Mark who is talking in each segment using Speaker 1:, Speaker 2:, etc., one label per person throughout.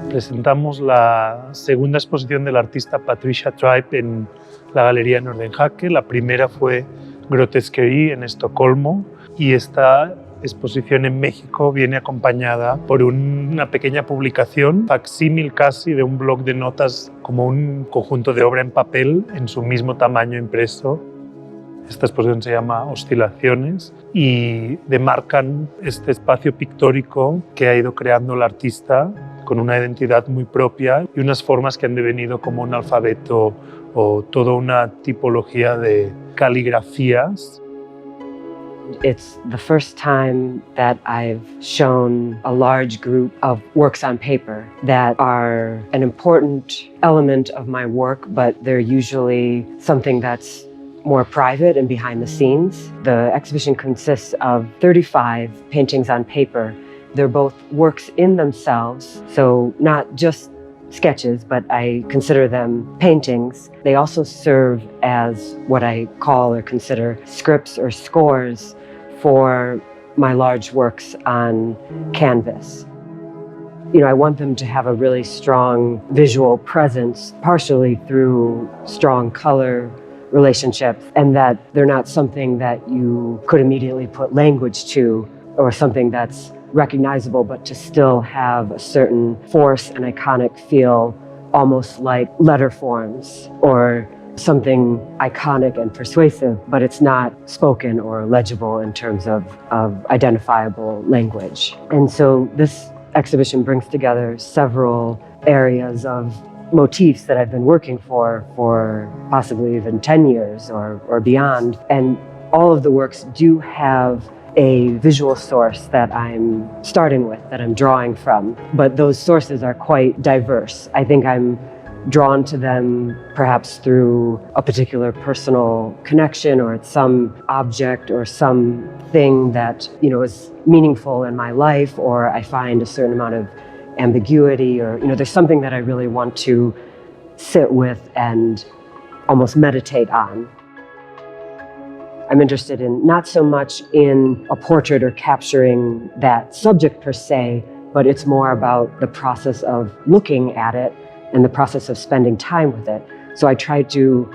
Speaker 1: Presentamos la segunda exposición del artista Patricia Treib en la Galería Nordenhake. La primera fue Grotesquerie en Estocolmo y esta exposición en México viene acompañada por una pequeña publicación, facsímil casi, de un bloc de notas como un conjunto de obra en papel en su mismo tamaño impreso. Esta exposición se llama Oscillations y demarcan este espacio pictórico que ha ido creando el artista con una identidad muy propia y unas formas que han devenido como un alfabeto o toda una tipología de caligrafías.
Speaker 2: It's the first time that I've shown a large group of works on paper that are an important element of my work, but they're usually something that's more private and behind the scenes. The exhibition consists of 35 paintings on paper. They're both works in themselves, so not just sketches, but I consider them paintings. They also serve as what I call or consider scripts or scores for my large works on canvas. You know, I want them to have a really strong visual presence, partially through strong color relationships, and that they're not something that you could immediately put language to or something that's recognizable, but to still have a certain force and iconic feel, almost like letter forms or something iconic and persuasive, but it's not spoken or legible in terms of identifiable language. And so this exhibition brings together several areas of motifs that I've been working for possibly even 10 years or beyond. And all of the works do have a visual source that I'm starting with, that I'm drawing from. But those sources are quite diverse. I think I'm drawn to them perhaps through a particular personal connection, or it's some object or something that, you know, is meaningful in my life, or I find a certain amount of ambiguity, or, you know, there's something that I really want to sit with and almost meditate on. I'm interested in not so much in a portrait or capturing that subject per se, but it's more about the process of looking at it and the process of spending time with it. So I try to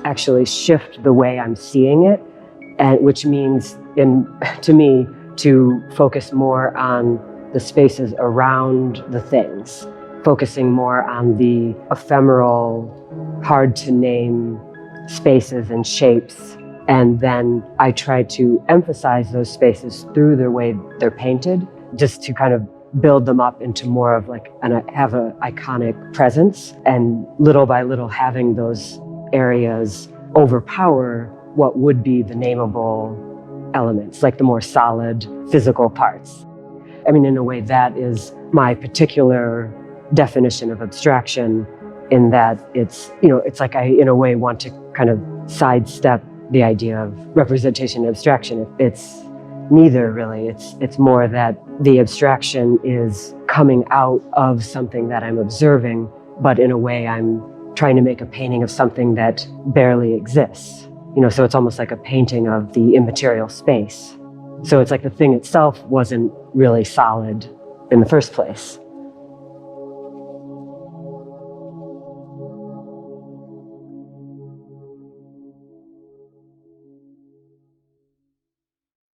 Speaker 2: actually shift the way I'm seeing it, and which means, to me, to focus more on the spaces around the things, focusing more on the ephemeral, hard to name spaces and shapes. And then I try to emphasize those spaces through the way they're painted, just to kind of build them up into more of like, have an iconic presence, and little by little having those areas overpower what would be the nameable elements, like the more solid physical parts. I mean, in a way, that is my particular definition of abstraction, in that it's, you know, it's like I, in a way, want to kind of sidestep the idea of representation and abstraction. It's neither, really. It's more that the abstraction is coming out of something that I'm observing, but in a way I'm trying to make a painting of something that barely exists. You know, so it's almost like a painting of the immaterial space. So it's like the thing itself wasn't really solid in the first place.